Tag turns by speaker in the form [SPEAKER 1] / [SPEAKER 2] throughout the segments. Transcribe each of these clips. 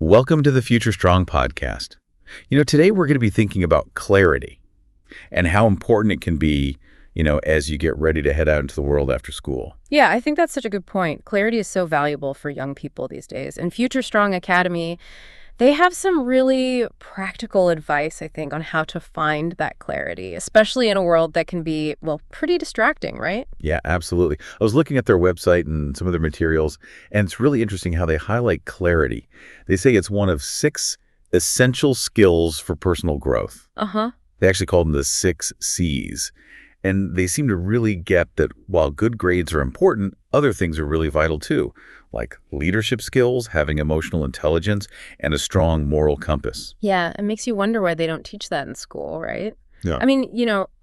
[SPEAKER 1] Welcome to the Future Strong podcast. Today we're going to be thinking about clarity and how important it can be, as you get ready to head out into the world after school.
[SPEAKER 2] Yeah, I think that's such a good point. Clarity is so valuable for young people these days. And FutureSTRONG Academy, they have some really practical advice, I think, on how to find that clarity, especially in a world that can be, well, pretty distracting, right?
[SPEAKER 1] Yeah, absolutely. I was looking at their website and some of their materials, and it's really interesting how they highlight clarity. They say it's one of 6 essential skills for personal growth.
[SPEAKER 2] Uh-huh.
[SPEAKER 1] They actually call them the 6 C's. And they seem to really get that while good grades are important, other things are really vital too, like leadership skills, having emotional intelligence, and a strong moral compass.
[SPEAKER 2] Yeah, it makes you wonder why they don't teach that in school, right?
[SPEAKER 1] Yeah.
[SPEAKER 2] I mean,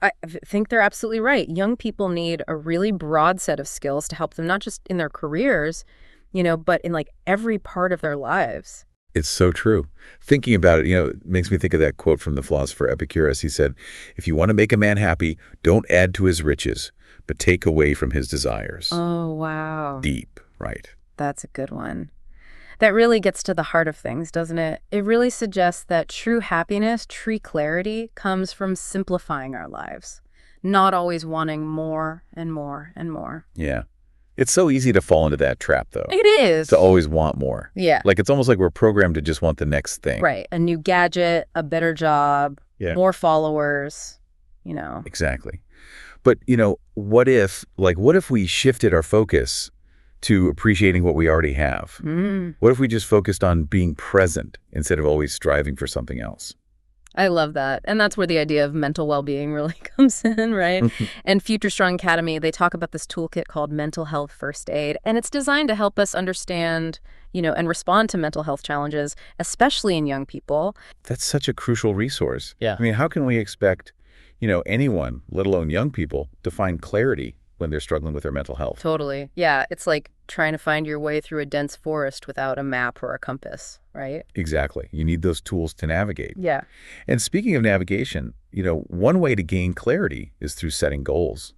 [SPEAKER 2] I think they're absolutely right. Young people need a really broad set of skills to help them not just in their careers, but in like every part of their lives.
[SPEAKER 1] It's so true. Thinking about it, it makes me think of that quote from the philosopher Epicurus. He said, if you want to make a man happy, don't add to his riches, but take away from his desires.
[SPEAKER 2] Oh, wow.
[SPEAKER 1] Deep, right?
[SPEAKER 2] That's a good one. That really gets to the heart of things, doesn't it? It really suggests that true happiness, true clarity comes from simplifying our lives, not always wanting more and more and more.
[SPEAKER 1] Yeah. It's so easy to fall into that trap, though.
[SPEAKER 2] It is.
[SPEAKER 1] To always want more.
[SPEAKER 2] Yeah.
[SPEAKER 1] Like, it's almost like we're programmed to just want the next thing.
[SPEAKER 2] Right. A new gadget, a better job, more followers,
[SPEAKER 1] Exactly. But, what if we shifted our focus to appreciating what we already have? What if we just focused on being present instead of always striving for something else?
[SPEAKER 2] I love that. And that's where the idea of mental well-being really comes in, right? And FutureSTRONG Academy, they talk about this toolkit called Mental Health First Aid. And it's designed to help us understand, and respond to mental health challenges, especially in young people.
[SPEAKER 1] That's such a crucial resource.
[SPEAKER 2] Yeah.
[SPEAKER 1] I mean, how can we expect, anyone, let alone young people, to find clarity when they're struggling with their mental health?
[SPEAKER 2] Totally. Yeah, it's like trying to find your way through a dense forest without a map or a compass, right?
[SPEAKER 1] Exactly. You need those tools to navigate.
[SPEAKER 2] Yeah.
[SPEAKER 1] And speaking of navigation, one way to gain clarity is through setting goals.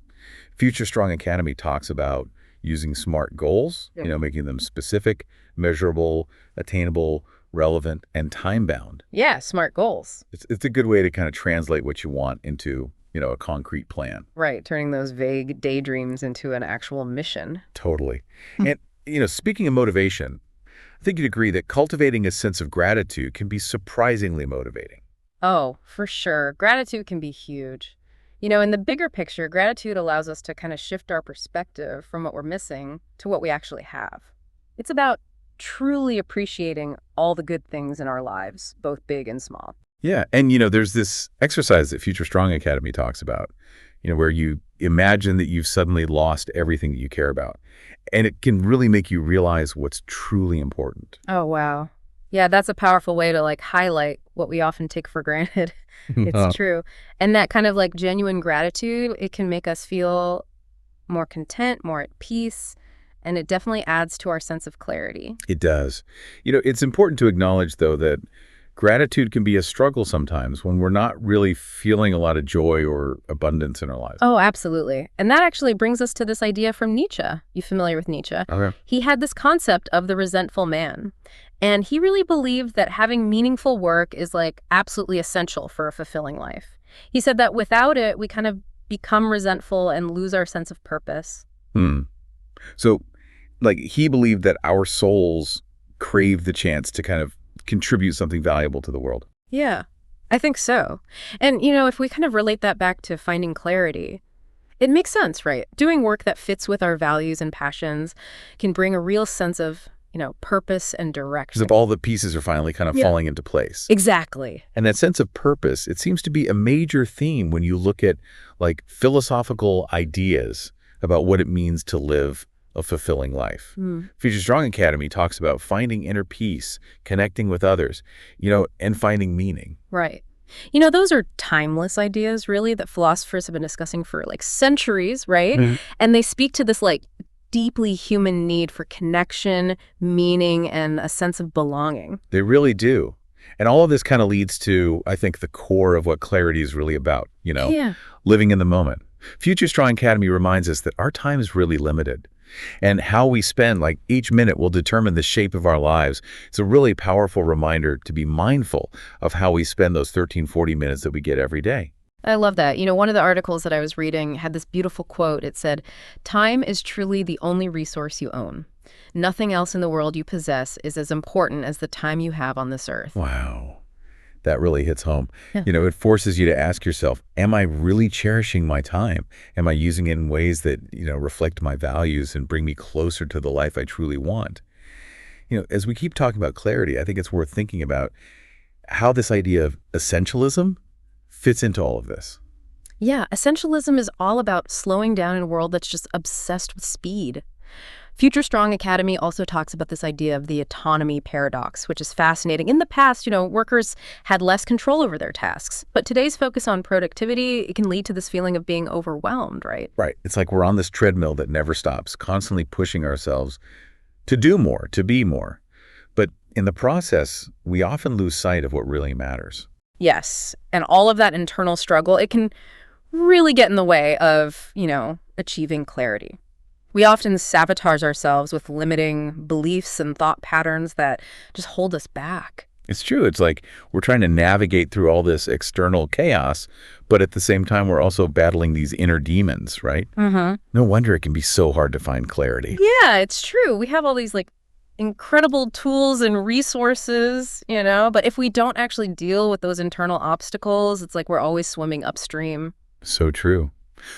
[SPEAKER 1] FutureSTRONG Academy talks about using SMART goals, making them specific, measurable, attainable, relevant, and time-bound.
[SPEAKER 2] Yeah, SMART goals.
[SPEAKER 1] It's a good way to kind of translate what you want into a concrete plan.
[SPEAKER 2] Right, turning those vague daydreams into an actual mission.
[SPEAKER 1] Totally. And, speaking of motivation, I think you'd agree that cultivating a sense of gratitude can be surprisingly motivating.
[SPEAKER 2] Oh, for sure. Gratitude can be huge. In the bigger picture, gratitude allows us to kind of shift our perspective from what we're missing to what we actually have. It's about truly appreciating all the good things in our lives, both big and small.
[SPEAKER 1] Yeah. And, there's this exercise that FutureSTRONG Academy talks about, where you imagine that you've suddenly lost everything that you care about. And it can really make you realize what's truly important.
[SPEAKER 2] Oh, wow. Yeah, that's a powerful way to highlight what we often take for granted. It's true. And that kind of genuine gratitude, it can make us feel more content, more at peace. And it definitely adds to our sense of clarity.
[SPEAKER 1] It does. It's important to acknowledge, though, that gratitude can be a struggle sometimes when we're not really feeling a lot of joy or abundance in our lives.
[SPEAKER 2] Oh, absolutely. And that actually brings us to this idea from Nietzsche. You familiar with Nietzsche?
[SPEAKER 1] Okay.
[SPEAKER 2] He had this concept of the resentful man. And he really believed that having meaningful work is absolutely essential for a fulfilling life. He said that without it, we kind of become resentful and lose our sense of purpose.
[SPEAKER 1] So, he believed that our souls crave the chance to kind of contribute something valuable to the world.
[SPEAKER 2] Yeah, I think so. And, if we kind of relate that back to finding clarity, it makes sense, right? Doing work that fits with our values and passions can bring a real sense of, purpose and direction.
[SPEAKER 1] Because if all the pieces are finally kind of falling into place.
[SPEAKER 2] Exactly.
[SPEAKER 1] And that sense of purpose, it seems to be a major theme when you look at philosophical ideas about what it means to live a fulfilling life. FutureSTRONG Academy talks about finding inner peace, connecting with others, and finding meaning.
[SPEAKER 2] Right. Those are timeless ideas, really, that philosophers have been discussing for centuries, right? And they speak to this deeply human need for connection, meaning, and a sense of belonging.
[SPEAKER 1] They really do. And all of this kind of leads to, I think, the core of what clarity is really about, living in the moment. FutureSTRONG Academy reminds us that our time is really limited. And how we spend, like, each minute will determine the shape of our lives. It's a really powerful reminder to be mindful of how we spend those 13, 40 minutes that we get every day.
[SPEAKER 2] I love that. One of the articles that I was reading had this beautiful quote. It said, "Time is truly the only resource you own. Nothing else in the world you possess is as important as the time you have on this earth."
[SPEAKER 1] Wow. That really hits home.
[SPEAKER 2] Yeah.
[SPEAKER 1] It forces you to ask yourself, am I really cherishing my time? Am I using it in ways that, reflect my values and bring me closer to the life I truly want? As we keep talking about clarity, I think it's worth thinking about how this idea of essentialism fits into all of this.
[SPEAKER 2] Yeah, essentialism is all about slowing down in a world that's just obsessed with speed. FutureSTRONG Academy also talks about this idea of the autonomy paradox, which is fascinating. In the past, workers had less control over their tasks, but today's focus on productivity, it can lead to this feeling of being overwhelmed, right?
[SPEAKER 1] Right. It's like we're on this treadmill that never stops, constantly pushing ourselves to do more, to be more. But in the process, we often lose sight of what really matters.
[SPEAKER 2] Yes, and all of that internal struggle, it can really get in the way of, achieving clarity. We often sabotage ourselves with limiting beliefs and thought patterns that just hold us back.
[SPEAKER 1] It's true. It's like we're trying to navigate through all this external chaos, but at the same time, we're also battling these inner demons, right?
[SPEAKER 2] Mm-hmm.
[SPEAKER 1] No wonder it can be so hard to find clarity.
[SPEAKER 2] Yeah, it's true. We have all these incredible tools and resources, but if we don't actually deal with those internal obstacles, it's like we're always swimming upstream.
[SPEAKER 1] So true.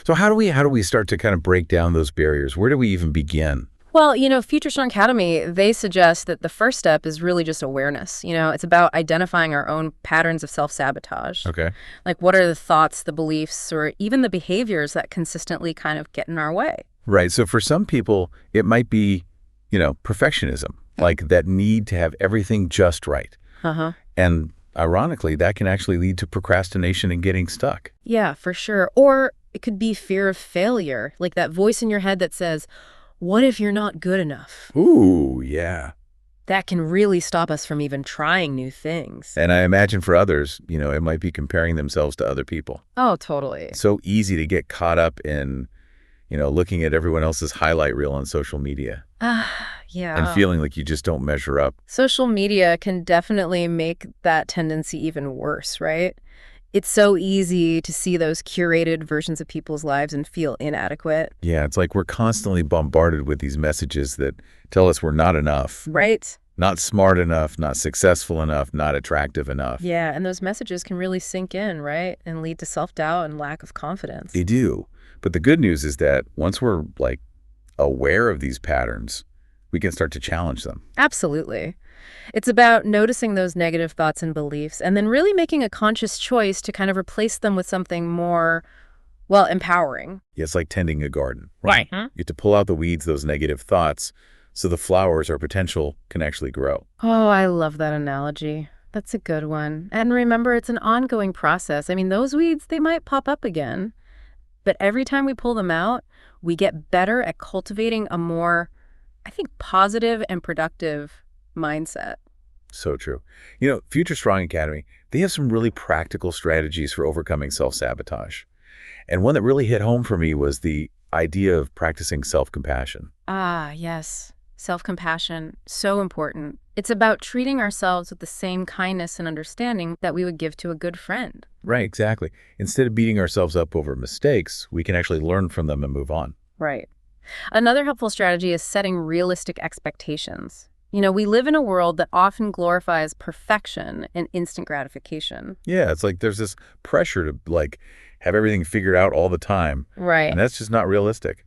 [SPEAKER 1] So how do we start to kind of break down those barriers? Where do we even begin?
[SPEAKER 2] Well, FutureSTRONG Academy, they suggest that the first step is really just awareness. It's about identifying our own patterns of self-sabotage.
[SPEAKER 1] Okay.
[SPEAKER 2] Like, what are the thoughts, the beliefs, or even the behaviors that consistently kind of get in our way?
[SPEAKER 1] Right. So for some people, it might be, perfectionism, like that need to have everything just right.
[SPEAKER 2] Uh-huh.
[SPEAKER 1] And ironically, that can actually lead to procrastination and getting stuck.
[SPEAKER 2] Yeah, for sure. Or it could be fear of failure, like that voice in your head that says, what if you're not good enough?
[SPEAKER 1] Ooh, yeah.
[SPEAKER 2] That can really stop us from even trying new things.
[SPEAKER 1] And I imagine for others, it might be comparing themselves to other people.
[SPEAKER 2] Oh, totally.
[SPEAKER 1] It's so easy to get caught up in, looking at everyone else's highlight reel on social media.
[SPEAKER 2] Yeah.
[SPEAKER 1] And feeling like you just don't measure up.
[SPEAKER 2] Social media can definitely make that tendency even worse, right? It's so easy to see those curated versions of people's lives and feel inadequate.
[SPEAKER 1] Yeah, it's like we're constantly bombarded with these messages that tell us we're not enough.
[SPEAKER 2] Right.
[SPEAKER 1] Not smart enough, not successful enough, not attractive enough.
[SPEAKER 2] Yeah, and those messages can really sink in, right? And lead to self-doubt and lack of confidence.
[SPEAKER 1] They do. But the good news is that once we're aware of these patterns, we can start to challenge them.
[SPEAKER 2] Absolutely. It's about noticing those negative thoughts and beliefs and then really making a conscious choice to kind of replace them with something more, empowering.
[SPEAKER 1] Yeah, it's like tending a garden.
[SPEAKER 2] Right.
[SPEAKER 1] You have to pull out the weeds, those negative thoughts, so the flowers or potential can actually grow.
[SPEAKER 2] Oh, I love that analogy. That's a good one. And remember, it's an ongoing process. I mean, those weeds, they might pop up again. But every time we pull them out, we get better at cultivating a more, I think, positive and productive mindset.
[SPEAKER 1] So true. FutureSTRONG Academy, they have some really practical strategies for overcoming self-sabotage. And one that really hit home for me was the idea of practicing self-compassion.
[SPEAKER 2] Ah, yes. Self-compassion, so important. It's about treating ourselves with the same kindness and understanding that we would give to a good friend.
[SPEAKER 1] Right, exactly. Instead of beating ourselves up over mistakes, we can actually learn from them and move on.
[SPEAKER 2] Right. Another helpful strategy is setting realistic expectations. We live in a world that often glorifies perfection and instant gratification.
[SPEAKER 1] Yeah, it's like there's this pressure to have everything figured out all the time.
[SPEAKER 2] Right.
[SPEAKER 1] And that's just not realistic.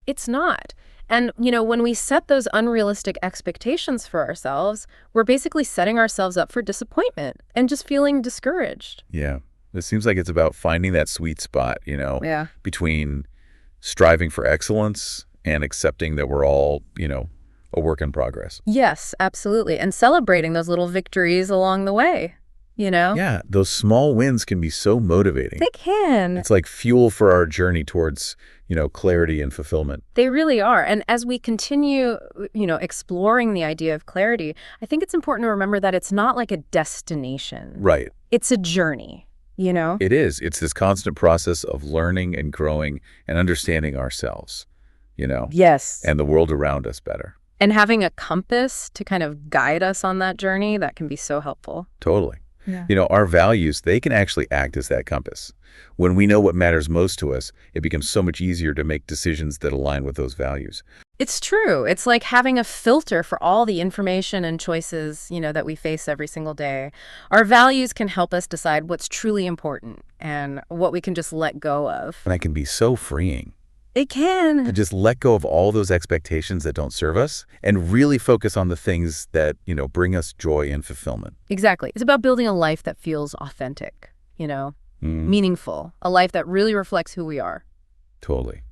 [SPEAKER 2] It's not. And, when we set those unrealistic expectations for ourselves, we're basically setting ourselves up for disappointment and just feeling discouraged.
[SPEAKER 1] Yeah. It seems like it's about finding that sweet spot,
[SPEAKER 2] Yeah.
[SPEAKER 1] between striving for excellence and accepting that we're all, a work in progress.
[SPEAKER 2] Yes, absolutely. And celebrating those little victories along the way,
[SPEAKER 1] Yeah, those small wins can be so motivating.
[SPEAKER 2] They can.
[SPEAKER 1] It's like fuel for our journey towards, clarity and fulfillment.
[SPEAKER 2] They really are. And as we continue, exploring the idea of clarity, I think it's important to remember that it's not like a destination.
[SPEAKER 1] Right.
[SPEAKER 2] It's a journey,
[SPEAKER 1] It is. It's this constant process of learning and growing and understanding ourselves.
[SPEAKER 2] Yes.
[SPEAKER 1] and the world around us better.
[SPEAKER 2] And having a compass to kind of guide us on that journey, that can be so helpful.
[SPEAKER 1] Totally.
[SPEAKER 2] Yeah.
[SPEAKER 1] Our values, they can actually act as that compass. When we know what matters most to us, it becomes so much easier to make decisions that align with those values.
[SPEAKER 2] It's true. It's like having a filter for all the information and choices, that we face every single day. Our values can help us decide what's truly important and what we can just let go of.
[SPEAKER 1] And that can be so freeing.
[SPEAKER 2] It can.
[SPEAKER 1] To just let go of all those expectations that don't serve us and really focus on the things that, bring us joy and fulfillment.
[SPEAKER 2] Exactly. It's about building a life that feels authentic, meaningful, a life that really reflects who we are.
[SPEAKER 1] Totally.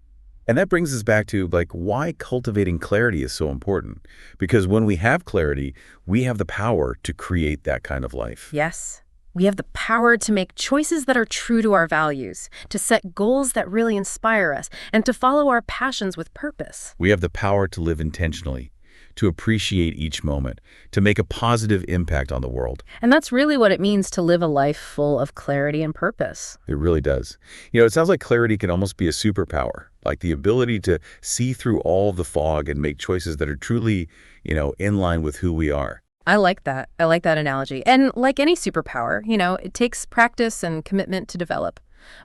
[SPEAKER 1] And that brings us back to why cultivating clarity is so important. Because when we have clarity, we have the power to create that kind of life.
[SPEAKER 2] Yes. We have the power to make choices that are true to our values, to set goals that really inspire us, and to follow our passions with purpose.
[SPEAKER 1] We have the power to live intentionally, to appreciate each moment, to make a positive impact on the world.
[SPEAKER 2] And that's really what it means to live a life full of clarity and purpose.
[SPEAKER 1] It really does. It sounds like clarity can almost be a superpower, like the ability to see through all of the fog and make choices that are truly, in line with who we are.
[SPEAKER 2] I like that. I like that analogy. And like any superpower, it takes practice and commitment to develop.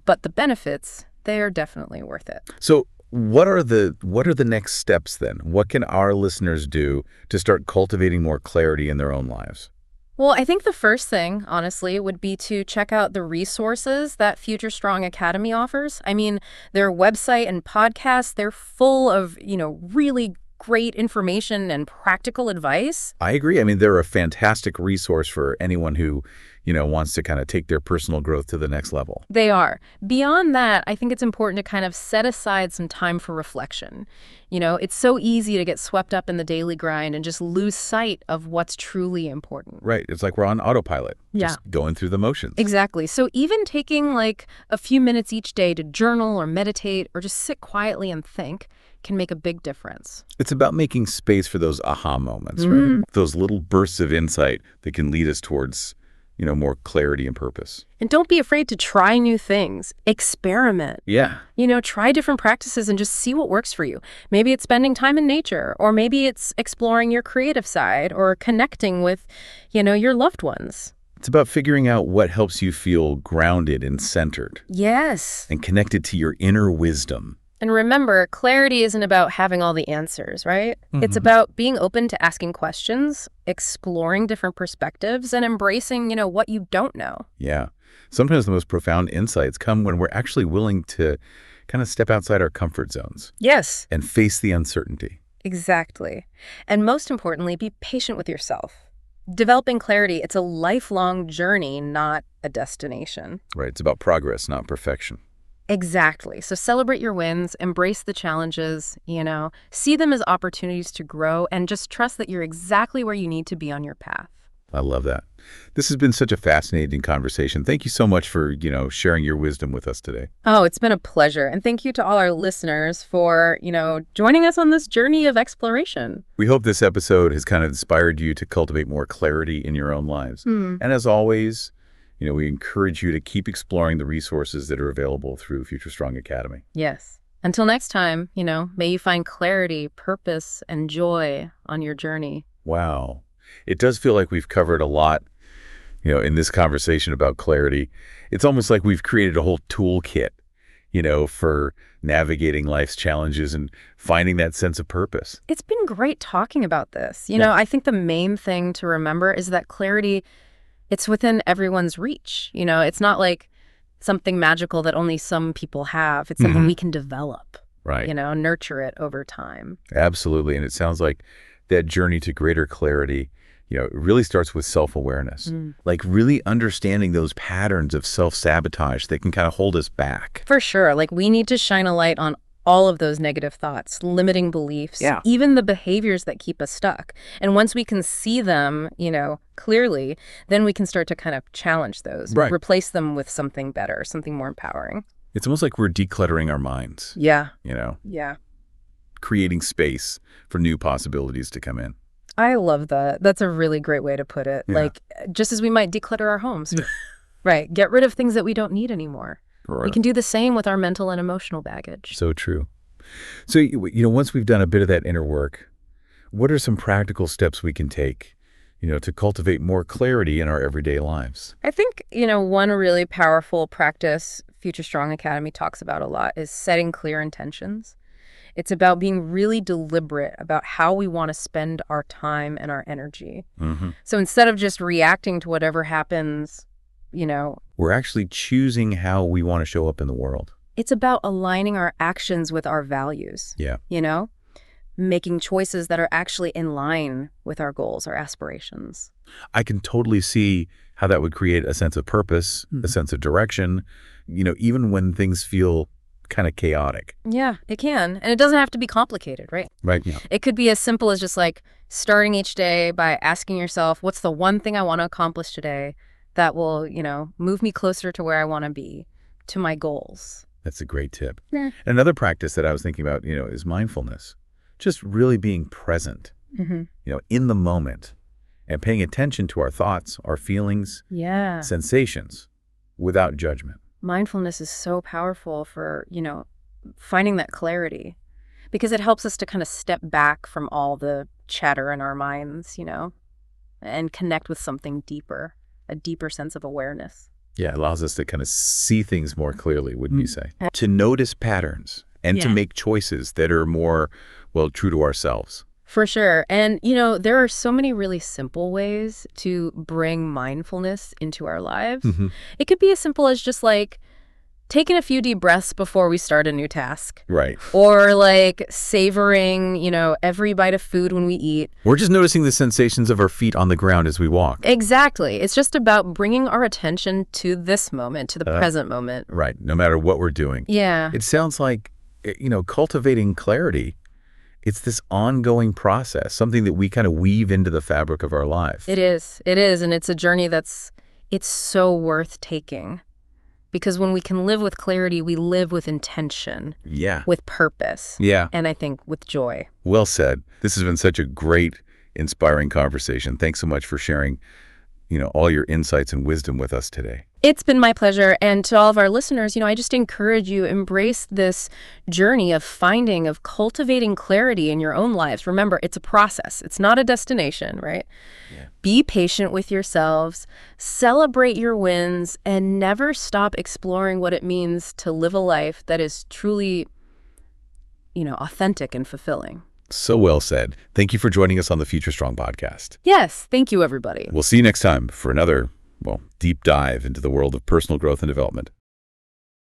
[SPEAKER 2] But the benefits, they are definitely worth it.
[SPEAKER 1] So what are the next steps then? What can our listeners do to start cultivating more clarity in their own lives?
[SPEAKER 2] Well, I think the first thing, honestly, would be to check out the resources that FutureSTRONG Academy offers. I mean, their website and podcasts, they're full of, really great information and practical advice.
[SPEAKER 1] I agree. I mean, they're a fantastic resource for anyone who, wants to kind of take their personal growth to the next level.
[SPEAKER 2] They are. Beyond that, I think it's important to kind of set aside some time for reflection. It's so easy to get swept up in the daily grind and just lose sight of what's truly important.
[SPEAKER 1] Right. It's like we're on autopilot,
[SPEAKER 2] Yeah.
[SPEAKER 1] just going through the motions.
[SPEAKER 2] Exactly. So even taking a few minutes each day to journal or meditate or just sit quietly and think can make a big difference.
[SPEAKER 1] It's about making space for those aha moments, right? Those little bursts of insight that can lead us towards, more clarity and purpose.
[SPEAKER 2] And don't be afraid to try new things. Experiment.
[SPEAKER 1] Yeah.
[SPEAKER 2] Try different practices and just see what works for you. Maybe it's spending time in nature, or maybe it's exploring your creative side or connecting with, your loved ones.
[SPEAKER 1] It's about figuring out what helps you feel grounded and centered.
[SPEAKER 2] Yes.
[SPEAKER 1] And connected to your inner wisdom.
[SPEAKER 2] And remember, clarity isn't about having all the answers, right? It's about being open to asking questions, exploring different perspectives, and embracing, what you don't know.
[SPEAKER 1] Yeah. Sometimes the most profound insights come when we're actually willing to kind of step outside our comfort zones.
[SPEAKER 2] Yes.
[SPEAKER 1] And face the uncertainty.
[SPEAKER 2] Exactly. And most importantly, be patient with yourself. Developing clarity, it's a lifelong journey, not a destination.
[SPEAKER 1] Right. It's about progress, not perfection.
[SPEAKER 2] Exactly. So celebrate your wins, embrace the challenges, see them as opportunities to grow, and just trust that you're exactly where you need to be on your path.
[SPEAKER 1] I love that. This has been such a fascinating conversation. Thank you so much for, sharing your wisdom with us today.
[SPEAKER 2] Oh, it's been a pleasure. And thank you to all our listeners for, joining us on this journey of exploration.
[SPEAKER 1] We hope this episode has kind of inspired you to cultivate more clarity in your own lives. And as always, we encourage you to keep exploring the resources that are available through FutureSTRONG Academy.
[SPEAKER 2] Yes. Until next time, may you find clarity, purpose, and joy on your journey.
[SPEAKER 1] Wow. It does feel like we've covered a lot, in this conversation about clarity. It's almost like we've created a whole toolkit, for navigating life's challenges and finding that sense of purpose.
[SPEAKER 2] It's been great talking about this. I think the main thing to remember is that clarity, it's within everyone's reach. It's not like something magical that only some people have. It's something we can develop,
[SPEAKER 1] right?
[SPEAKER 2] Nurture it over time.
[SPEAKER 1] Absolutely. And it sounds like that journey to greater clarity, it really starts with self-awareness, like really understanding those patterns of self-sabotage that can kind of hold us back.
[SPEAKER 2] For sure. We need to shine a light on all of those negative thoughts, limiting beliefs, even the behaviors that keep us stuck. And once we can see them, clearly, then we can start to kind of challenge those, replace them with something better, something more empowering.
[SPEAKER 1] It's almost like we're decluttering our minds.
[SPEAKER 2] Yeah.
[SPEAKER 1] Yeah. Creating space for new possibilities to come in.
[SPEAKER 2] I love that. That's a really great way to put it.
[SPEAKER 1] Yeah.
[SPEAKER 2] Just as we might declutter our homes. Right. Get rid of things that we don't need anymore.
[SPEAKER 1] Right.
[SPEAKER 2] We can do the same with our mental and emotional baggage.
[SPEAKER 1] So true. So, once we've done a bit of that inner work, what are some practical steps we can take, to cultivate more clarity in our everyday lives?
[SPEAKER 2] I think, one really powerful practice Future Strong Academy talks about a lot is setting clear intentions. It's about being really deliberate about how we want to spend our time and our energy. So instead of just reacting to whatever happens,
[SPEAKER 1] We're actually choosing how we want to show up in the world.
[SPEAKER 2] it's about aligning our actions with our values.
[SPEAKER 1] Yeah.
[SPEAKER 2] Making choices that are actually in line with our goals, our aspirations.
[SPEAKER 1] I can totally see how that would create a sense of purpose, a sense of direction, even when things feel kind of chaotic.
[SPEAKER 2] Yeah, it can. And it doesn't have to be complicated, right?
[SPEAKER 1] Right. Yeah.
[SPEAKER 2] It could be as simple as just like starting each day by asking yourself, what's the one thing I want to accomplish today that will, move me closer to where I want to be, to my goals.
[SPEAKER 1] That's a great tip.
[SPEAKER 2] Yeah.
[SPEAKER 1] Another practice that I was thinking about, is mindfulness. Just really being present, in the moment and paying attention to our thoughts, our feelings,
[SPEAKER 2] Yeah.
[SPEAKER 1] sensations without judgment.
[SPEAKER 2] Mindfulness is so powerful for, finding that clarity because it helps us to kind of step back from all the chatter in our minds, and connect with something deeper, a deeper sense of awareness.
[SPEAKER 1] Yeah, it allows us to kind of see things more clearly, wouldn't you say? To notice patterns and to make choices that are more, true to ourselves.
[SPEAKER 2] For sure. And, there are so many really simple ways to bring mindfulness into our lives. It could be as simple as just like taking a few deep breaths before we start a new task.
[SPEAKER 1] Right.
[SPEAKER 2] Or like savoring, every bite of food when we eat.
[SPEAKER 1] We're just noticing the sensations of our feet on the ground as we walk.
[SPEAKER 2] Exactly. It's just about bringing our attention to this moment, to the present moment.
[SPEAKER 1] Right. No matter what we're doing.
[SPEAKER 2] Yeah.
[SPEAKER 1] It sounds like, cultivating clarity, it's this ongoing process, something that we kind of weave into the fabric of our life.
[SPEAKER 2] It is. It is. And it's a journey it's so worth taking. Because when we can live with clarity, we live with intention.
[SPEAKER 1] Yeah.
[SPEAKER 2] With purpose.
[SPEAKER 1] Yeah.
[SPEAKER 2] And I think with joy.
[SPEAKER 1] Well said. This has been such a great, inspiring conversation. Thanks so much for sharing, all your insights and wisdom with us today.
[SPEAKER 2] It's been my pleasure. And to all of our listeners, I just encourage you, embrace this journey of cultivating clarity in your own lives. Remember, it's a process. It's not a destination, right? Yeah. Be patient with yourselves, celebrate your wins, and never stop exploring what it means to live a life that is truly, authentic and fulfilling.
[SPEAKER 1] So well said. Thank you for joining us on the Future Strong podcast.
[SPEAKER 2] Yes. Thank you, everybody.
[SPEAKER 1] We'll see you next time for another, deep dive into the world of personal growth and development.